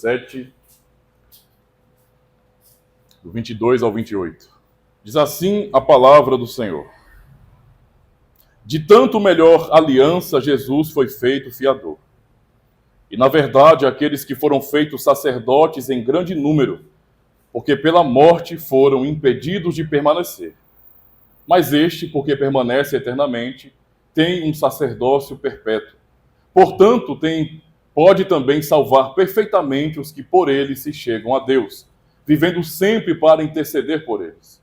7, do 22 ao 28. Diz assim a palavra do Senhor. De tanto melhor aliança, Jesus foi feito fiador. E, na verdade, aqueles que foram feitos sacerdotes em grande número, porque pela morte foram impedidos de permanecer. Mas este, porque permanece eternamente, tem um sacerdócio perpétuo. Portanto, pode também salvar perfeitamente os que por ele se chegam a Deus, vivendo sempre para interceder por eles.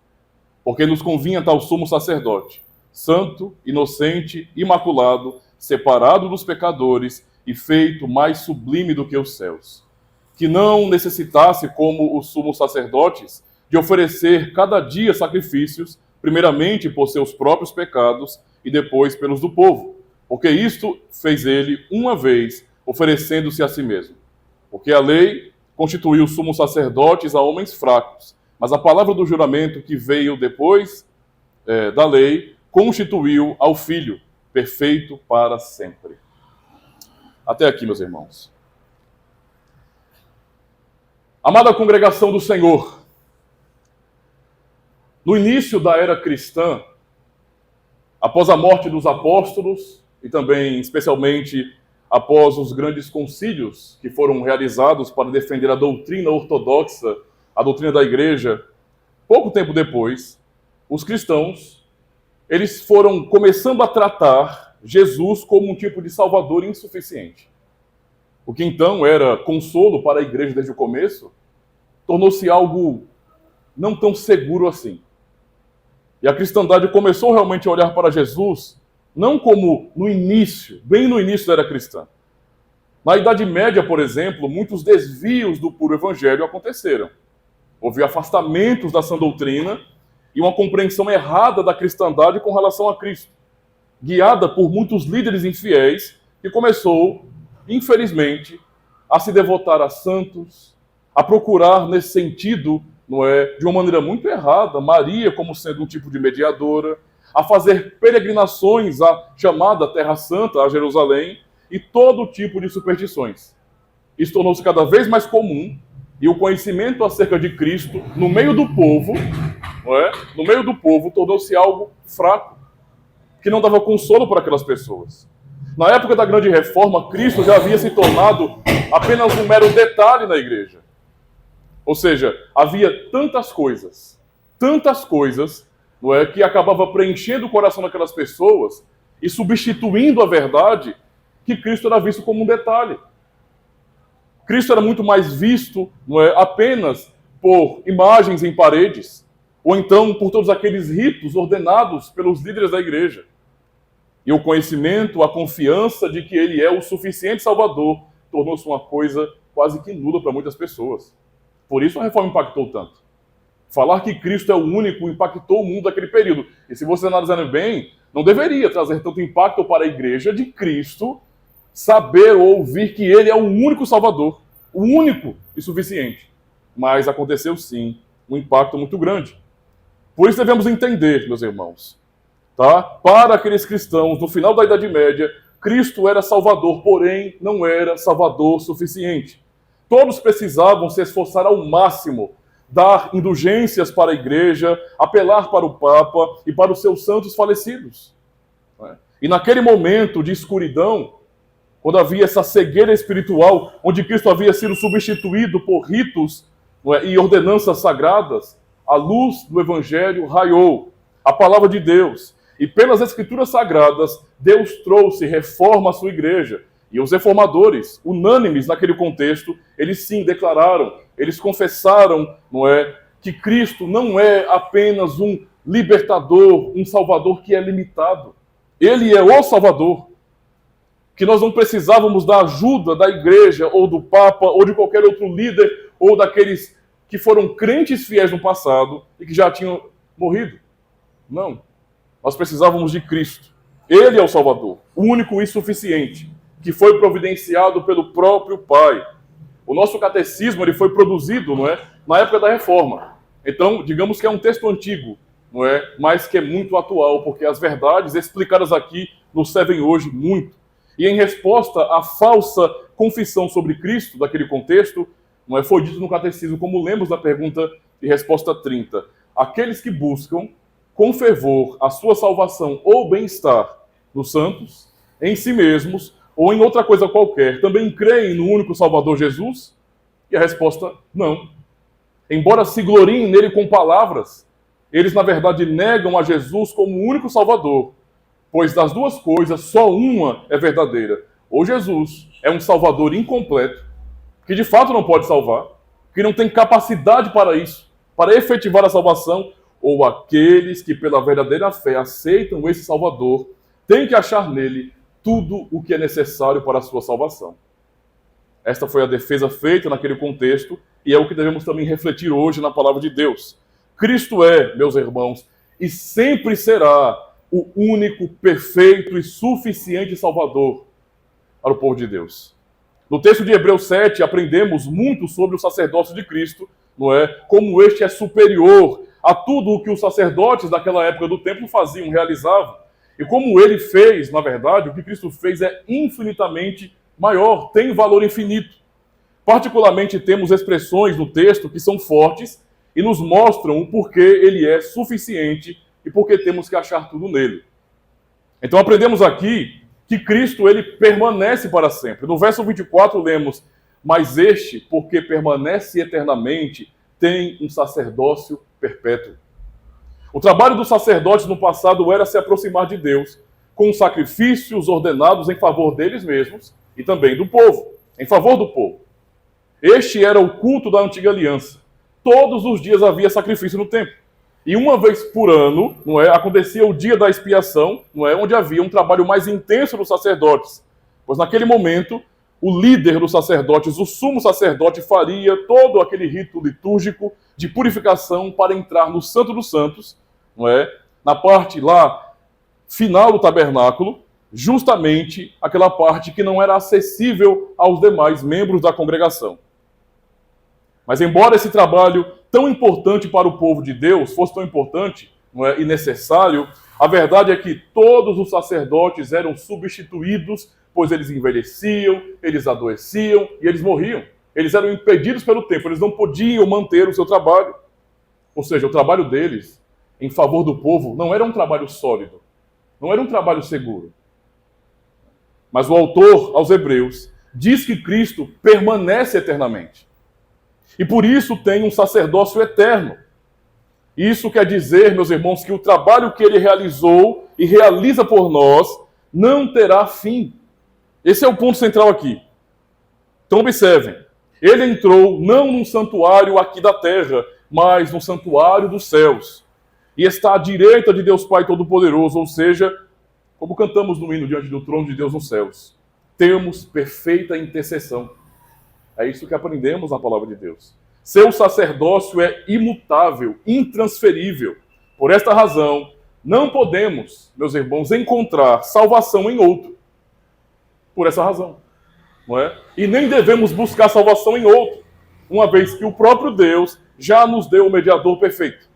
Porque nos convinha tal sumo sacerdote, santo, inocente, imaculado, separado dos pecadores e feito mais sublime do que os céus, que não necessitasse, como os sumos sacerdotes, de oferecer cada dia sacrifícios, primeiramente por seus próprios pecados e depois pelos do povo, porque isto fez ele uma vez, oferecendo-se a si mesmo. Porque a lei constituiu sumos sacerdotes a homens fracos, mas a palavra do juramento que veio depois da lei constituiu ao Filho, perfeito para sempre. Até aqui, meus irmãos. Amada congregação do Senhor, no início da era cristã, após a morte dos apóstolos e também, especialmente, após os grandes concílios que foram realizados para defender a doutrina ortodoxa, a doutrina da igreja, pouco tempo depois, os cristãos, eles foram começando a tratar Jesus como um tipo de salvador insuficiente. O que então era consolo para a igreja desde o começo, tornou-se algo não tão seguro assim. E a cristandade começou realmente a olhar para Jesus, não como no início, bem no início da era cristã. Na Idade Média, por exemplo, muitos desvios do puro evangelho aconteceram. Houve afastamentos da sã doutrina e uma compreensão errada da cristandade com relação a Cristo, guiada por muitos líderes infiéis, que começou, infelizmente, a se devotar a santos, a procurar nesse sentido, de uma maneira muito errada, Maria como sendo um tipo de mediadora, a fazer peregrinações à chamada Terra Santa, a Jerusalém, e todo tipo de superstições. Isso tornou-se cada vez mais comum, e o conhecimento acerca de Cristo, no meio do povo, tornou-se algo fraco, que não dava consolo para aquelas pessoas. Na época da Grande Reforma, Cristo já havia se tornado apenas um mero detalhe na igreja. Ou seja, havia tantas coisas, que acabava preenchendo o coração daquelas pessoas e substituindo a verdade, que Cristo era visto como um detalhe. Cristo era muito mais visto, apenas por imagens em paredes, ou então por todos aqueles ritos ordenados pelos líderes da igreja. E o conhecimento, a confiança de que ele é o suficiente Salvador, tornou-se uma coisa quase que nula para muitas pessoas. Por isso a reforma impactou tanto. Falar que Cristo é o único impactou o mundo daquele período. E se você analisar bem, não deveria trazer tanto impacto para a igreja de Cristo saber ou ouvir que ele é o único Salvador, o único e suficiente. Mas aconteceu sim um impacto muito grande. Por isso devemos entender, meus irmãos, para aqueles cristãos, no final da Idade Média, Cristo era Salvador, porém não era Salvador suficiente. Todos precisavam se esforçar ao máximo, dar indulgências para a igreja, apelar para o Papa e para os seus santos falecidos. E naquele momento de escuridão, quando havia essa cegueira espiritual, onde Cristo havia sido substituído por ritos e ordenanças sagradas, a luz do Evangelho raiou, a palavra de Deus. E pelas Escrituras Sagradas, Deus trouxe reforma à sua igreja. E os reformadores, unânimes naquele contexto, eles sim declararam, eles confessaram, que Cristo não é apenas um libertador, um salvador que é limitado. Ele é o Salvador. Que nós não precisávamos da ajuda da igreja, ou do Papa, ou de qualquer outro líder, ou daqueles que foram crentes fiéis no passado e que já tinham morrido. Não. Nós precisávamos de Cristo. Ele é o Salvador, o único e suficiente, que foi providenciado pelo próprio Pai. O nosso catecismo ele foi produzido na época da Reforma. Então, digamos que é um texto antigo, mas que é muito atual, porque as verdades explicadas aqui nos servem hoje muito. E em resposta à falsa confissão sobre Cristo, daquele contexto, não é? Foi dito no catecismo, como lemos na pergunta e resposta 30. Aqueles que buscam com fervor a sua salvação ou bem-estar nos santos, em si mesmos ou em outra coisa qualquer, também creem no único Salvador Jesus? E a resposta, não. Embora se gloriem nele com palavras, eles na verdade negam a Jesus como o único Salvador, pois das duas coisas só uma é verdadeira. Ou Jesus é um Salvador incompleto, que de fato não pode salvar, que não tem capacidade para isso, para efetivar a salvação, ou aqueles que pela verdadeira fé aceitam esse Salvador, têm que achar nele tudo o que é necessário para a sua salvação. Esta foi a defesa feita naquele contexto e é o que devemos também refletir hoje na palavra de Deus. Cristo é, meus irmãos, e sempre será o único, perfeito e suficiente Salvador para o povo de Deus. No texto de Hebreus 7, aprendemos muito sobre o sacerdócio de Cristo, não é? Como este é superior a tudo o que os sacerdotes daquela época do templo faziam, realizavam. E como ele fez, na verdade, o que Cristo fez é infinitamente maior, tem valor infinito. Particularmente, temos expressões no texto que são fortes e nos mostram o porquê ele é suficiente e porque temos que achar tudo nele. Então aprendemos aqui que Cristo ele permanece para sempre. No verso 24 lemos, mas este, porque permanece eternamente, tem um sacerdócio perpétuo. O trabalho dos sacerdotes no passado era se aproximar de Deus com sacrifícios ordenados em favor deles mesmos e também do povo, em favor do povo. Este era o culto da antiga aliança. Todos os dias havia sacrifício no templo. E uma vez por ano, não é, acontecia o dia da expiação, não é, onde havia um trabalho mais intenso dos sacerdotes. Pois naquele momento, o líder dos sacerdotes, o sumo sacerdote, faria todo aquele rito litúrgico de purificação para entrar no Santo dos Santos, não é, na parte lá final do tabernáculo, justamente aquela parte que não era acessível aos demais membros da congregação. Mas embora esse trabalho tão importante para o povo de Deus fosse tão importante, não é, e necessário, a verdade é que todos os sacerdotes eram substituídos, pois eles envelheciam, eles adoeciam e eles morriam. Eles eram impedidos pelo tempo, eles não podiam manter o seu trabalho. Ou seja, o trabalho deles em favor do povo não era um trabalho sólido, não era um trabalho seguro. Mas o autor aos Hebreus diz que Cristo permanece eternamente. E por isso tem um sacerdócio eterno. Isso quer dizer, meus irmãos, que o trabalho que ele realizou e realiza por nós não terá fim. Esse é o ponto central aqui. Então observem, ele entrou não num santuário aqui da terra, mas no santuário dos céus. E está à direita de Deus Pai Todo-Poderoso, ou seja, como cantamos no hino diante do trono de Deus nos céus. Temos perfeita intercessão. É isso que aprendemos na palavra de Deus. Seu sacerdócio é imutável, intransferível. Por esta razão, não podemos, meus irmãos, encontrar salvação em outro. Por essa razão. Não é? E nem devemos buscar salvação em outro, uma vez que o próprio Deus já nos deu o mediador perfeito.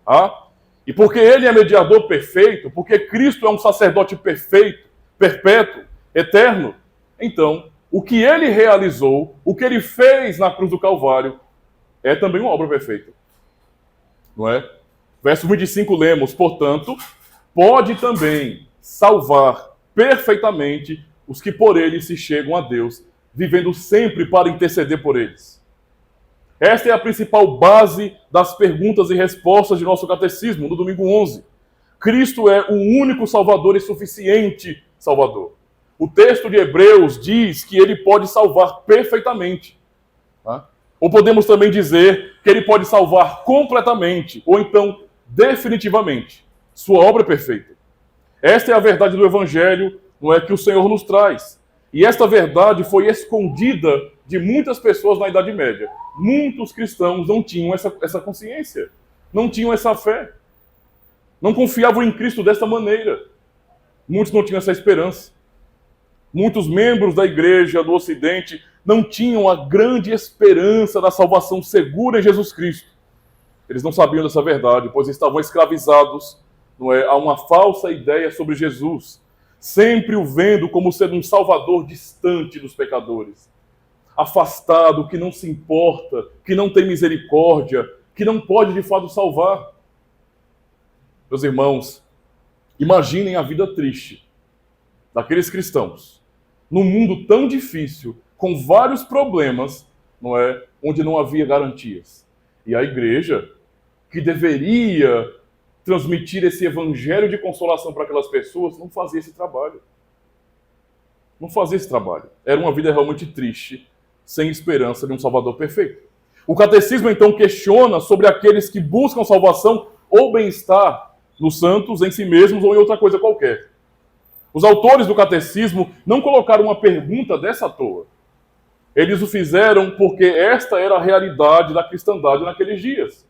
Ah? E porque ele é mediador perfeito, porque Cristo é um sacerdote perfeito, perpétuo, eterno, então o que ele realizou, o que ele fez na cruz do Calvário, é também uma obra perfeita. Não é? Verso 25 lemos, portanto, pode também salvar perfeitamente os que por ele se chegam a Deus, vivendo sempre para interceder por eles. Esta é a principal base das perguntas e respostas de nosso catecismo, no domingo 11. Cristo é o único Salvador e suficiente Salvador. O texto de Hebreus diz que ele pode salvar perfeitamente. Tá? Ou podemos também dizer que ele pode salvar completamente, ou então definitivamente. Sua obra é perfeita. Esta é a verdade do Evangelho, não é, que o Senhor nos traz. E esta verdade foi escondida de muitas pessoas na Idade Média. Muitos cristãos não tinham essa consciência, não tinham essa fé. Não confiavam em Cristo desta maneira. Muitos não tinham essa esperança. Muitos membros da igreja do Ocidente não tinham a grande esperança da salvação segura em Jesus Cristo. Eles não sabiam dessa verdade, pois estavam escravizados, não é, a uma falsa ideia sobre Jesus, sempre o vendo como sendo um salvador distante dos pecadores. afastado, que não se importa, que não tem misericórdia, que não pode de fato salvar. Meus irmãos, imaginem a vida triste daqueles cristãos num mundo tão difícil, com vários problemas, não é, onde não havia garantias. E a igreja, que deveria transmitir esse evangelho de consolação para aquelas pessoas, não fazia esse trabalho. Não fazia esse trabalho. Era uma vida realmente triste, sem esperança de um Salvador perfeito. O catecismo, então, questiona sobre aqueles que buscam salvação ou bem-estar nos santos, em si mesmos ou em outra coisa qualquer. Os autores do catecismo não colocaram uma pergunta dessa à toa. Eles o fizeram porque esta era a realidade da cristandade naqueles dias.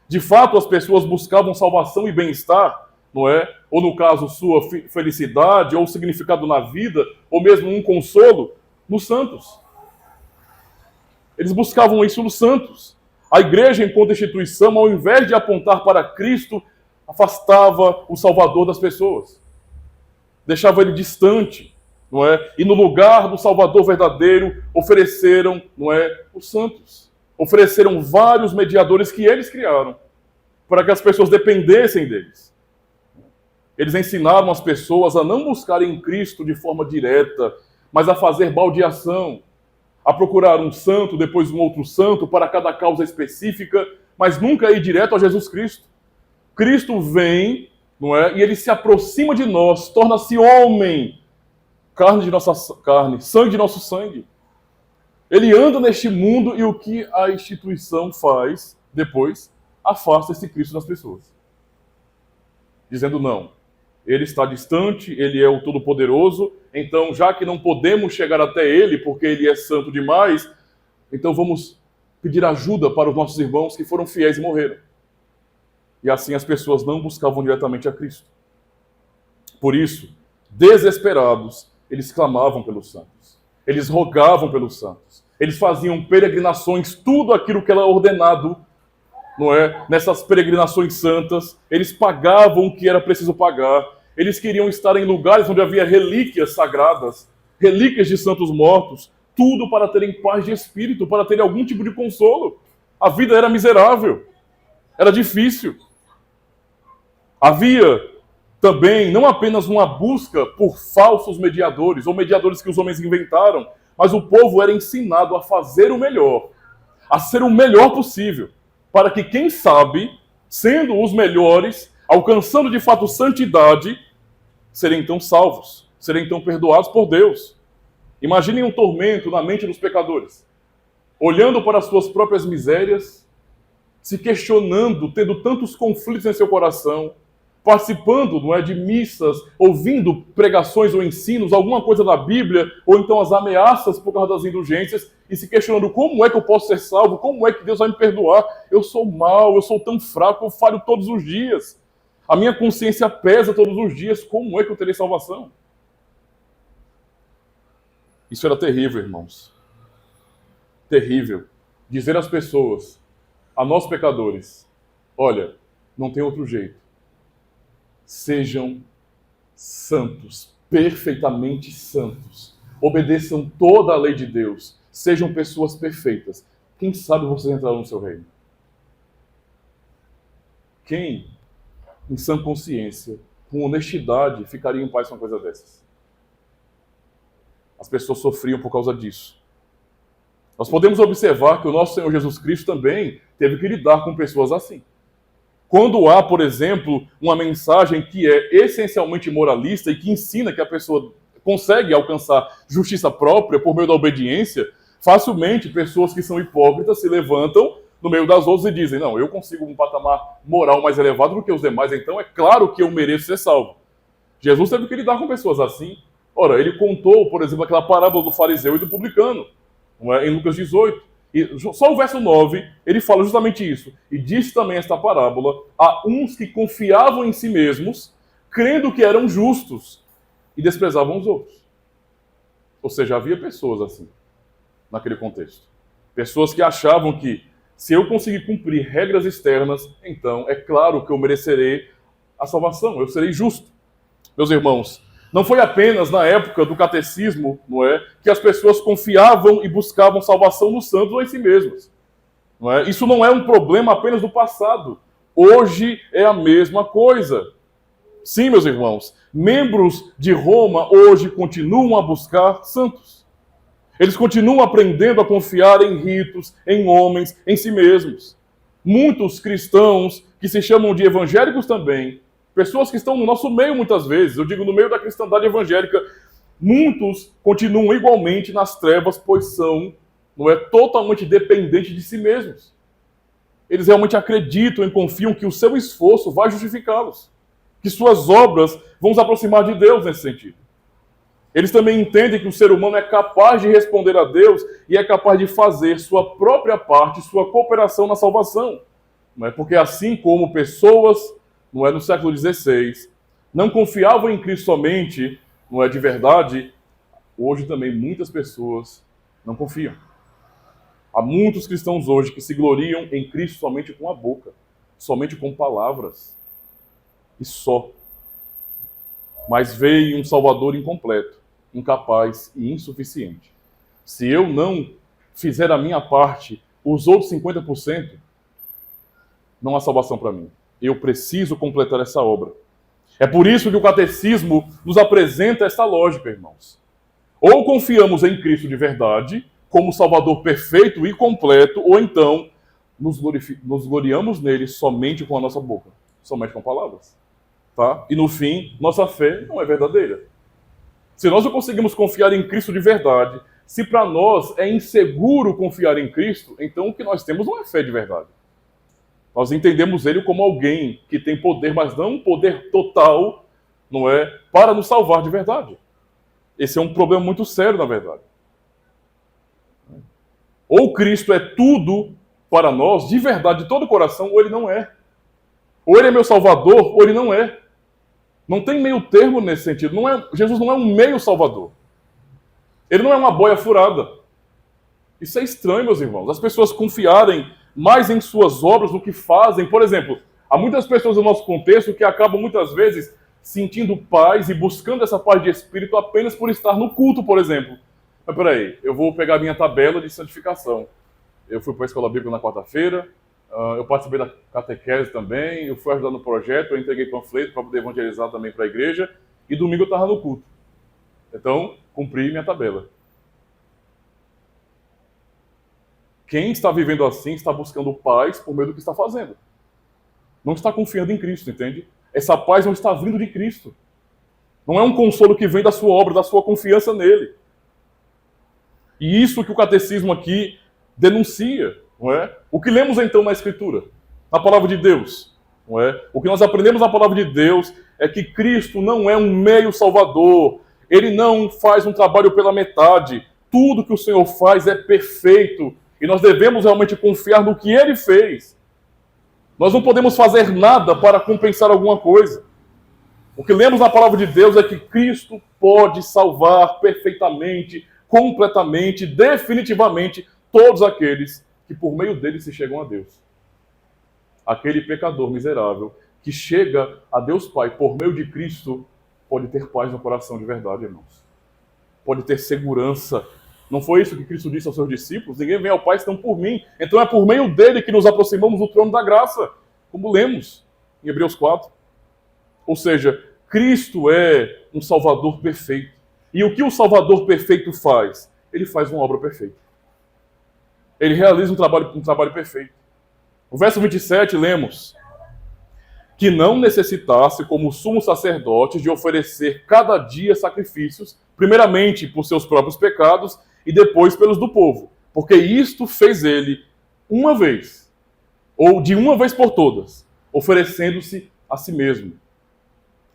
De fato, as pessoas buscavam salvação e bem-estar, não é? Ou, no caso, sua felicidade, ou significado na vida, ou mesmo um consolo, nos santos. Eles buscavam isso nos santos. A igreja, enquanto instituição, ao invés de apontar para Cristo, afastava o Salvador das pessoas. Deixava ele distante, não é? E no lugar do Salvador verdadeiro, ofereceram, não é, os santos. Ofereceram vários mediadores que eles criaram, para que as pessoas dependessem deles. Eles ensinaram as pessoas a não buscarem Cristo de forma direta, mas a fazer baldeação, a procurar um santo, depois um outro santo, para cada causa específica, mas nunca ir direto a Jesus Cristo. Cristo vem, não é? E ele se aproxima de nós, torna-se homem, carne de nossa carne, sangue de nosso sangue. Ele anda neste mundo e o que a instituição faz depois? Afasta esse Cristo das pessoas. Dizendo não, ele está distante, ele é o Todo-Poderoso, então já que não podemos chegar até ele porque ele é santo demais, então vamos pedir ajuda para os nossos irmãos que foram fiéis e morreram. E assim as pessoas não buscavam diretamente a Cristo. Por isso, desesperados, eles clamavam pelos santos. Eles rogavam pelos santos. Eles faziam peregrinações, tudo aquilo que era ordenado, não é? Nessas peregrinações santas, eles pagavam o que era preciso pagar. Eles queriam estar em lugares onde havia relíquias sagradas, relíquias de santos mortos, tudo para terem paz de espírito, para terem algum tipo de consolo. A vida era miserável, era difícil. Havia também não apenas uma busca por falsos mediadores, ou mediadores que os homens inventaram, mas o povo era ensinado a fazer o melhor, a ser o melhor possível, para que, quem sabe, sendo os melhores, alcançando de fato santidade, serem então salvos, serem então perdoados por Deus. Imaginem um tormento na mente dos pecadores, olhando para as suas próprias misérias, se questionando, tendo tantos conflitos em seu coração, participando, não é, de missas, ouvindo pregações ou ensinos, alguma coisa da Bíblia, ou então as ameaças por causa das indulgências, e se questionando como é que eu posso ser salvo, como é que Deus vai me perdoar, eu sou mau, eu sou tão fraco, eu falho todos os dias, a minha consciência pesa todos os dias, como é que eu terei salvação? Isso era terrível, irmãos. Terrível. Dizer às pessoas, a nós pecadores, olha, não tem outro jeito. Sejam santos, perfeitamente santos. Obedeçam toda a lei de Deus. Sejam pessoas perfeitas. Quem sabe vocês entrarão no seu reino? Quem, em sã consciência, com honestidade, ficaria em paz com uma coisa dessas? As pessoas sofriam por causa disso. Nós podemos observar que o nosso Senhor Jesus Cristo também teve que lidar com pessoas assim. Quando há, por exemplo, uma mensagem que é essencialmente moralista e que ensina que a pessoa consegue alcançar justiça própria por meio da obediência, facilmente pessoas que são hipócritas se levantam no meio das outras e dizem, não, eu consigo um patamar moral mais elevado do que os demais, então é claro que eu mereço ser salvo. Jesus teve que lidar com pessoas assim. Ora, ele contou, por exemplo, aquela parábola do fariseu e do publicano, não é? Em Lucas 18. E só o verso 9, ele fala justamente isso. E disse também esta parábola a uns que confiavam em si mesmos, crendo que eram justos, e desprezavam os outros. Ou seja, havia pessoas assim, naquele contexto. Pessoas que achavam que, se eu conseguir cumprir regras externas, então é claro que eu merecerei a salvação, eu serei justo. Meus irmãos, Não foi apenas na época do catecismo, não é, que as pessoas confiavam e buscavam salvação nos santos ou em si mesmas. Não é? Isso não é um problema apenas do passado. Hoje é a mesma coisa. Sim, meus irmãos, membros de Roma hoje continuam a buscar santos. Eles continuam aprendendo a confiar em ritos, em homens, em si mesmos. Muitos cristãos que se chamam de evangélicos também, pessoas que estão no nosso meio muitas vezes, eu digo no meio da cristandade evangélica, muitos continuam igualmente nas trevas, pois são, não é, totalmente dependentes de si mesmos. Eles realmente acreditam e confiam que o seu esforço vai justificá-los, que suas obras vão os aproximar de Deus nesse sentido. Eles também entendem que o ser humano é capaz de responder a Deus e é capaz de fazer sua própria parte, sua cooperação na salvação. Não é? Porque assim como pessoas, não é, no século XVI, não confiavam em Cristo somente, não é, de verdade, hoje também muitas pessoas não confiam. Há muitos cristãos hoje que se gloriam em Cristo somente com a boca, somente com palavras, e só. Mas veio um Salvador incompleto, incapaz e insuficiente. Se eu não fizer a minha parte, os outros 50%, não há salvação para mim. Eu preciso completar essa obra. É por isso que o catecismo nos apresenta essa lógica, irmãos. Ou confiamos em Cristo de verdade, como Salvador perfeito e completo, ou então nos gloriamos nele somente com a nossa boca, somente com palavras. Tá? E no fim, nossa fé não é verdadeira. Se nós não conseguimos confiar em Cristo de verdade, se para nós é inseguro confiar em Cristo, então o que nós temos não é fé de verdade. Nós entendemos ele como alguém que tem poder, mas não um poder total, não é, para nos salvar de verdade. Esse é um problema muito sério, na verdade. Ou Cristo é tudo para nós, de verdade, de todo o coração, ou ele não é. Ou ele é meu salvador, ou ele não é. Não tem meio termo nesse sentido. Jesus não é um meio salvador. Ele não é uma boia furada. Isso é estranho, meus irmãos. As pessoas confiarem mais em suas obras do que fazem. Por exemplo, há muitas pessoas no nosso contexto que acabam muitas vezes sentindo paz e buscando essa paz de espírito apenas por estar no culto, por exemplo. Mas peraí, eu vou pegar a minha tabela de santificação. Eu fui para a escola bíblica na quarta-feira, eu participei da catequese também, eu fui ajudar no projeto, eu entreguei panfleto para poder evangelizar também para a igreja, e domingo eu estava no culto. Então, cumpri minha tabela. Quem está vivendo assim está buscando paz por meio do que está fazendo. Não está confiando em Cristo, entende? Essa paz não está vindo de Cristo. Não é um consolo que vem da sua obra, da sua confiança nele. E isso que o catecismo aqui denuncia, não é? O que lemos então na Escritura, na palavra de Deus, não é? O que nós aprendemos na palavra de Deus é que Cristo não é um meio salvador, ele não faz um trabalho pela metade, tudo que o Senhor faz é perfeito e nós devemos realmente confiar no que ele fez. Nós não podemos fazer nada para compensar alguma coisa. O que lemos na palavra de Deus é que Cristo pode salvar perfeitamente, completamente, definitivamente, todos aqueles que por meio dele se chegam a Deus. Aquele pecador miserável que chega a Deus Pai por meio de Cristo pode ter paz no coração de verdade, irmãos. Pode ter segurança. Não foi isso que Cristo disse aos seus discípulos? Ninguém vem ao Pai senão por mim. Então é por meio dele que nos aproximamos do trono da graça, como lemos em Hebreus 4. Ou seja, Cristo é um Salvador perfeito. E o que o Salvador perfeito faz? Ele faz uma obra perfeita. Ele realiza um trabalho perfeito. No verso 27, lemos que não necessitasse, como sumo sacerdote, de oferecer cada dia sacrifícios, primeiramente por seus próprios pecados e depois pelos do povo. Porque isto fez ele uma vez, ou de uma vez por todas, oferecendo-se a si mesmo.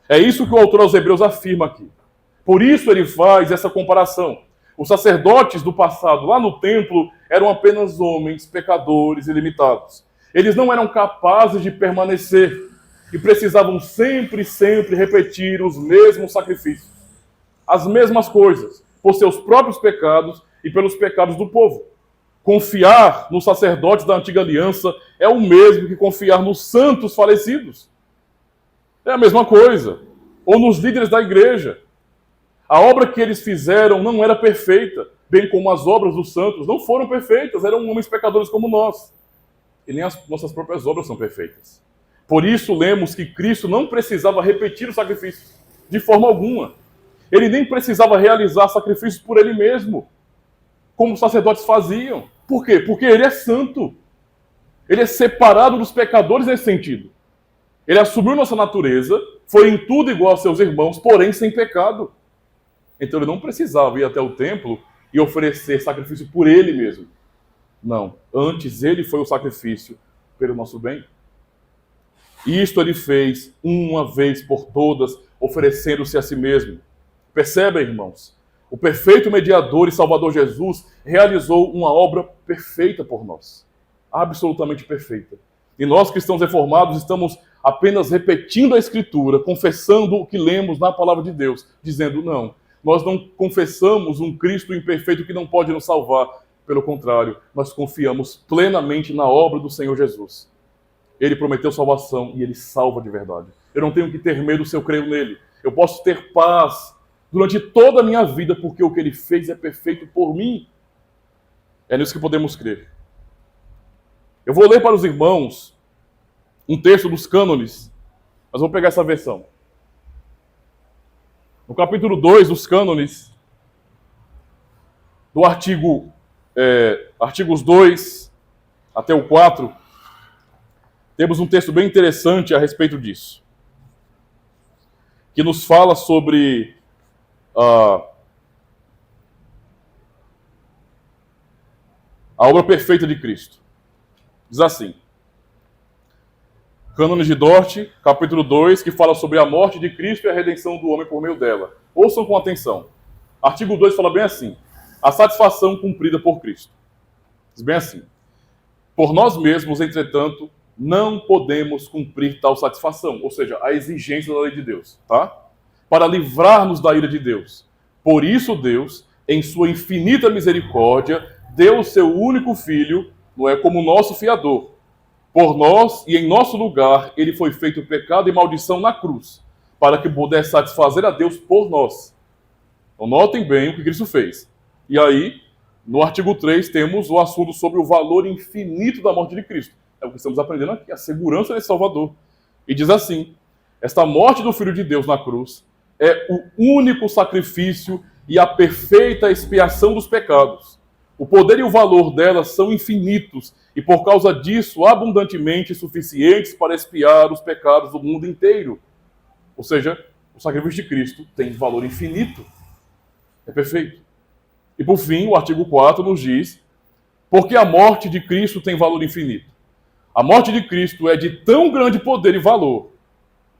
É isso que o autor aos Hebreus afirma aqui. Por isso ele faz essa comparação. Os sacerdotes do passado, lá no templo, eram apenas homens, pecadores e limitados. Eles não eram capazes de permanecer e precisavam sempre repetir os mesmos sacrifícios, as mesmas coisas, por seus próprios pecados e pelos pecados do povo. Confiar nos sacerdotes da antiga aliança é o mesmo que confiar nos santos falecidos. É a mesma coisa. Ou nos líderes da igreja. A obra que eles fizeram não era perfeita, bem como as obras dos santos não foram perfeitas, eram homens pecadores como nós. E nem as nossas próprias obras são perfeitas. Por isso lemos que Cristo não precisava repetir o sacrifício, de forma alguma. Ele nem precisava realizar sacrifícios por ele mesmo, como os sacerdotes faziam. Por quê? Porque ele é santo. Ele é separado dos pecadores nesse sentido. Ele assumiu nossa natureza, foi em tudo igual a seus irmãos, porém sem pecado. Então ele não precisava ir até o templo e oferecer sacrifício por ele mesmo. Não. Antes ele foi o sacrifício pelo nosso bem. E isto ele fez uma vez por todas, oferecendo-se a si mesmo. Percebem, irmãos? O perfeito mediador e salvador Jesus realizou uma obra perfeita por nós. Absolutamente perfeita. E nós, cristãos reformados, estamos apenas repetindo a Escritura, confessando o que lemos na palavra de Deus, dizendo não. Nós não confessamos um Cristo imperfeito que não pode nos salvar. Pelo contrário, nós confiamos plenamente na obra do Senhor Jesus. Ele prometeu salvação e ele salva de verdade. Eu não tenho que ter medo se eu creio nele. Eu posso ter paz durante toda a minha vida, porque o que ele fez é perfeito por mim. É nisso que podemos crer. Eu vou ler para os irmãos um texto dos cânones. Nós vamos pegar essa versão. No capítulo 2 dos cânones, do artigos 2 até o 4, temos um texto bem interessante a respeito disso, que nos fala sobre a obra perfeita de Cristo. Diz assim, Cânones de Dort, capítulo 2, que fala sobre a morte de Cristo e a redenção do homem por meio dela. Ouçam com atenção. Artigo 2 fala bem assim, a satisfação cumprida por Cristo. Diz bem assim, por nós mesmos, entretanto, não podemos cumprir tal satisfação, ou seja, a exigência da lei de Deus, tá? Para livrar-nos da ira de Deus. Por isso Deus, em sua infinita misericórdia, deu o seu único Filho, não é, como nosso fiador. Por nós e em nosso lugar, ele foi feito pecado e maldição na cruz, para que pudesse satisfazer a Deus por nós. Então notem bem o que Cristo fez. E aí, no artigo 3, temos o assunto sobre o valor infinito da morte de Cristo. É o que estamos aprendendo aqui, a segurança desse Salvador. E diz assim, esta morte do Filho de Deus na cruz é o único sacrifício e a perfeita expiação dos pecados. O poder e o valor delas são infinitos e, por causa disso, abundantemente suficientes para expiar os pecados do mundo inteiro. Ou seja, o sacrifício de Cristo tem valor infinito. É perfeito. E, por fim, o artigo 4 nos diz, porque a morte de Cristo tem valor infinito. A morte de Cristo é de tão grande poder e valor,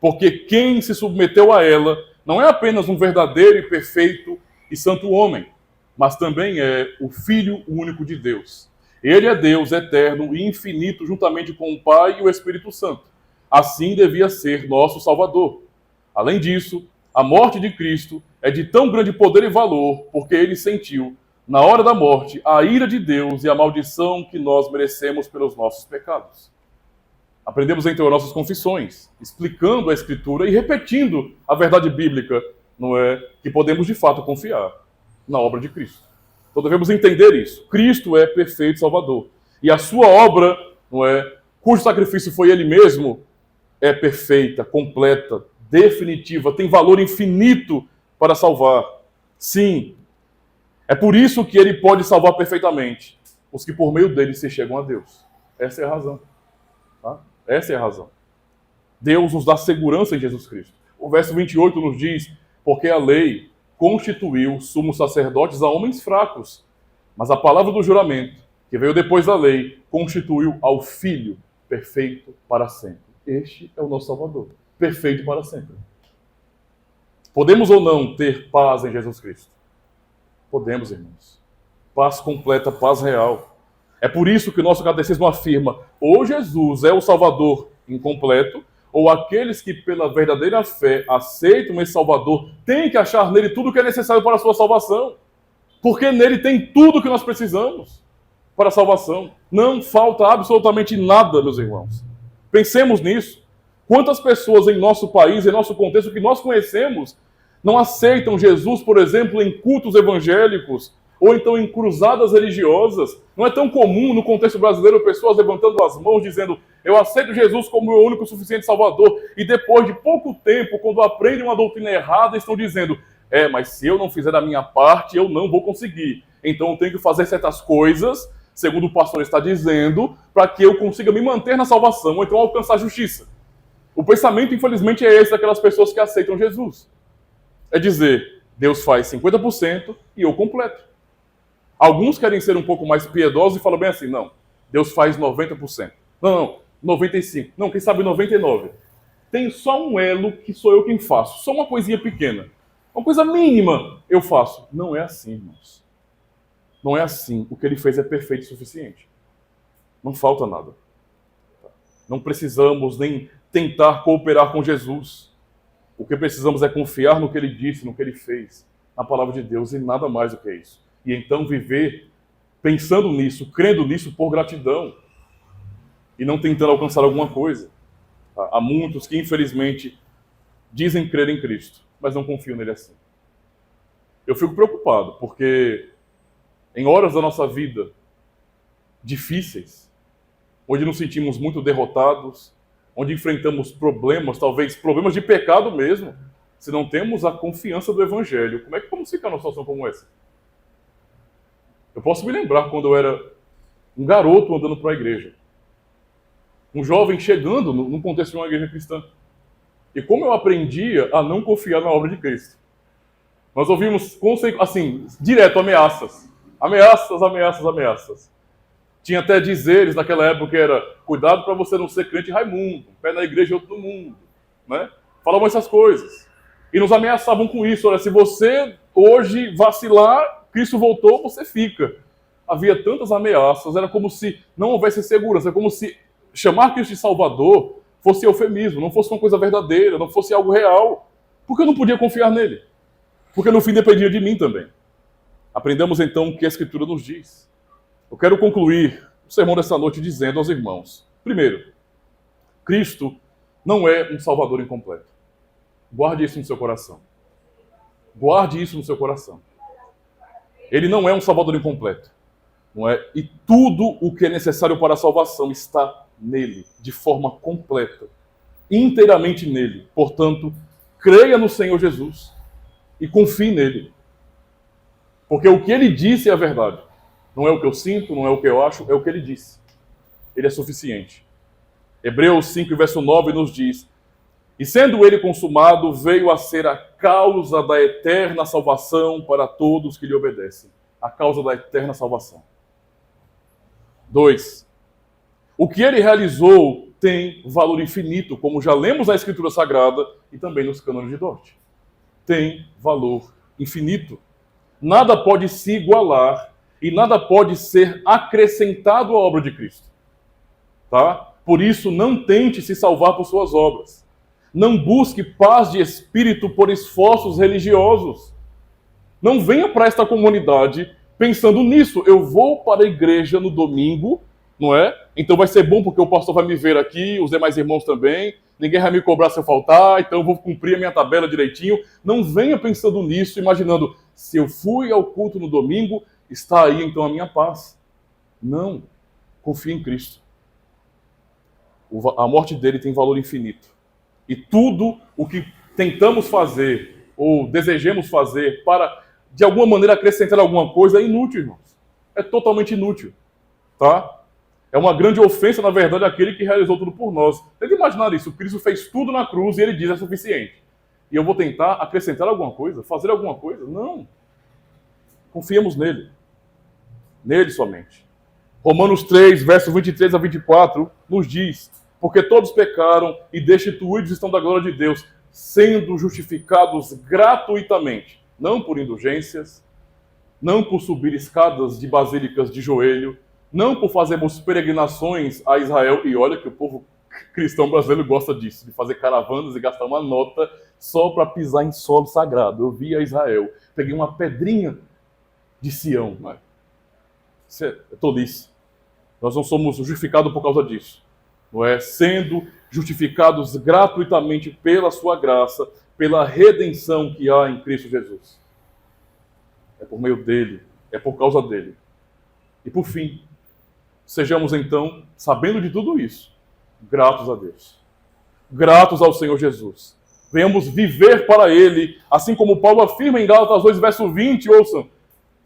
porque quem se submeteu a ela não é apenas um verdadeiro e perfeito e santo homem, mas também é o Filho único de Deus. Ele é Deus eterno e infinito, juntamente com o Pai e o Espírito Santo. Assim devia ser nosso Salvador. Além disso, a morte de Cristo é de tão grande poder e valor, porque ele sentiu, na hora da morte, a ira de Deus e a maldição que nós merecemos pelos nossos pecados. Aprendemos então as nossas confissões, explicando a Escritura e repetindo a verdade bíblica, não é, que podemos de fato confiar na obra de Cristo. Então devemos entender isso. Cristo é perfeito Salvador. E a sua obra, não é, cujo sacrifício foi ele mesmo, é perfeita, completa, definitiva, tem valor infinito para salvar. Sim, é por isso que ele pode salvar perfeitamente os que por meio dele se chegam a Deus. Essa é a razão. Tá? Essa é a razão. Deus nos dá segurança em Jesus Cristo. O verso 28 nos diz, porque a lei constituiu sumos sacerdotes a homens fracos, mas a palavra do juramento, que veio depois da lei, constituiu ao Filho perfeito para sempre. Este é o nosso Salvador, perfeito para sempre. Podemos ou não ter paz em Jesus Cristo? Podemos, irmãos. Paz completa, paz real. É por isso que o nosso catecismo afirma, ou Jesus é o Salvador incompleto, ou aqueles que pela verdadeira fé aceitam esse Salvador têm que achar nele tudo o que é necessário para a sua salvação. Porque nele tem tudo o que nós precisamos para a salvação. Não falta absolutamente nada, meus irmãos. Pensemos nisso. Quantas pessoas em nosso país, em nosso contexto que nós conhecemos, não aceitam Jesus, por exemplo, em cultos evangélicos, ou então em cruzadas religiosas. Não é tão comum no contexto brasileiro pessoas levantando as mãos dizendo: eu aceito Jesus como meu único e suficiente Salvador, e depois de pouco tempo, quando aprendem uma doutrina errada, estão dizendo: mas se eu não fizer a minha parte, eu não vou conseguir. Então eu tenho que fazer certas coisas, segundo o pastor está dizendo, para que eu consiga me manter na salvação, ou então alcançar a justiça. O pensamento, infelizmente, é esse daquelas pessoas que aceitam Jesus. É dizer: Deus faz 50% e eu completo. Alguns querem ser um pouco mais piedosos e falam bem assim: não, Deus faz 90%. Não, 95%. Não, quem sabe 99%. Tem só um elo que sou eu quem faço. Só uma coisinha pequena. Uma coisa mínima eu faço. Não é assim, irmãos. Não é assim. O que ele fez é perfeito e suficiente. Não falta nada. Não precisamos nem tentar cooperar com Jesus. O que precisamos é confiar no que ele disse, no que ele fez, na palavra de Deus, e nada mais do que isso. E então viver pensando nisso, crendo nisso por gratidão, e não tentando alcançar alguma coisa. Há muitos que, infelizmente, dizem crer em Cristo, mas não confiam nele assim. Eu fico preocupado, porque em horas da nossa vida difíceis, onde nos sentimos muito derrotados, onde enfrentamos problemas, talvez problemas de pecado mesmo, se não temos a confiança do Evangelho, como é que vamos ficar numa situação como essa? Eu posso me lembrar quando eu era um garoto andando para a igreja, um jovem chegando no contexto de uma igreja cristã, e como eu aprendia a não confiar na obra de Cristo. Nós ouvimos, assim, direto ameaças. Ameaças, ameaças, ameaças. Tinha até dizeres naquela época que era: cuidado para você não ser crente Raimundo, pé na igreja outro do mundo, né? Falavam essas coisas. E nos ameaçavam com isso: olha, se você hoje vacilar, Cristo voltou, você fica. Havia tantas ameaças, era como se não houvesse segurança, era como se chamar Cristo de Salvador fosse eufemismo, não fosse uma coisa verdadeira, não fosse algo real. Porque eu não podia confiar nele. Porque no fim dependia de mim também. Aprendamos então o que a Escritura nos diz. Eu quero concluir o sermão dessa noite dizendo aos irmãos: primeiro, Cristo não é um Salvador incompleto. Guarde isso no seu coração. Guarde isso no seu coração. Ele não é um Salvador incompleto. Não é? E tudo o que é necessário para a salvação está nele, de forma completa, inteiramente nele. Portanto, creia no Senhor Jesus e confie nele. Porque o que ele disse é a verdade. Não é o que eu sinto, não é o que eu acho, é o que ele disse. Ele é suficiente. Hebreus 5, verso 9 nos diz: e sendo ele consumado, veio a ser a causa da eterna salvação para todos que lhe obedecem. A causa da eterna salvação. 2. O que ele realizou tem valor infinito, como já lemos na Escritura Sagrada e também nos cânones de Dort. Tem valor infinito. Nada pode se igualar e nada pode ser acrescentado à obra de Cristo. Tá? Por isso, não tente se salvar por suas obras. Não busque paz de espírito por esforços religiosos. Não venha para esta comunidade pensando nisso. Eu vou para a igreja no domingo, não é? Então vai ser bom porque o pastor vai me ver aqui, os demais irmãos também. Ninguém vai me cobrar se eu faltar, então eu vou cumprir a minha tabela direitinho. Não venha pensando nisso, imaginando: se eu fui ao culto no domingo, está aí então a minha paz. Não. Confie em Cristo. A morte dele tem valor infinito. E tudo o que tentamos fazer ou desejemos fazer para, de alguma maneira, acrescentar alguma coisa é inútil, irmãos. É totalmente inútil. Tá? É uma grande ofensa, na verdade, àquele que realizou tudo por nós. Tenta imaginar isso. Cristo fez tudo na cruz e ele diz: é suficiente. E eu vou tentar acrescentar alguma coisa? Fazer alguma coisa? Não. Confiemos nele. Nele somente. Romanos 3, versos 23 a 24, nos diz: porque todos pecaram e destituídos estão da glória de Deus, sendo justificados gratuitamente, não por indulgências, não por subir escadas de basílicas de joelho, não por fazermos peregrinações a Israel. E olha que o povo cristão brasileiro gosta disso, de fazer caravanas e gastar uma nota só para pisar em solo sagrado. Eu vi a Israel, peguei uma pedrinha de Sião. Mas isso é tolice. Nós não somos justificados por causa disso. Não é? Sendo justificados gratuitamente pela sua graça, pela redenção que há em Cristo Jesus. É por meio dele, é por causa dele. E por fim, sejamos então, sabendo de tudo isso, gratos a Deus. Gratos ao Senhor Jesus. Venhamos viver para Ele, assim como Paulo afirma em Gálatas 2, verso 20, ouçam,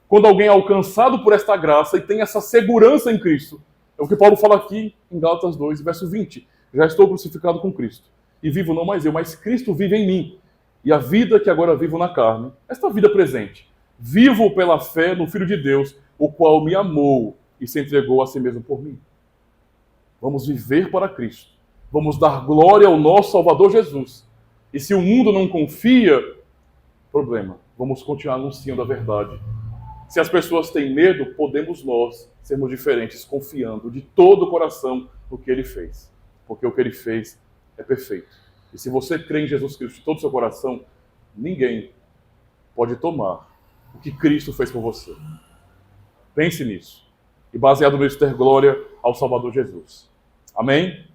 quando alguém é alcançado por esta graça e tem essa segurança em Cristo. É o que Paulo fala aqui em Gálatas 2, verso 20. Já estou crucificado com Cristo. E vivo não mais eu, mas Cristo vive em mim. E a vida que agora vivo na carne, esta vida presente, vivo pela fé no Filho de Deus, o qual me amou e se entregou a si mesmo por mim. Vamos viver para Cristo. Vamos dar glória ao nosso Salvador Jesus. E se o mundo não confia, problema. Vamos continuar anunciando a verdade. Se as pessoas têm medo, podemos nós sermos diferentes, confiando de todo o coração no que Ele fez. Porque o que Ele fez é perfeito. E se você crê em Jesus Cristo de todo o seu coração, ninguém pode tomar o que Cristo fez por você. Pense nisso. E baseado nisso, ter glória ao Salvador Jesus. Amém?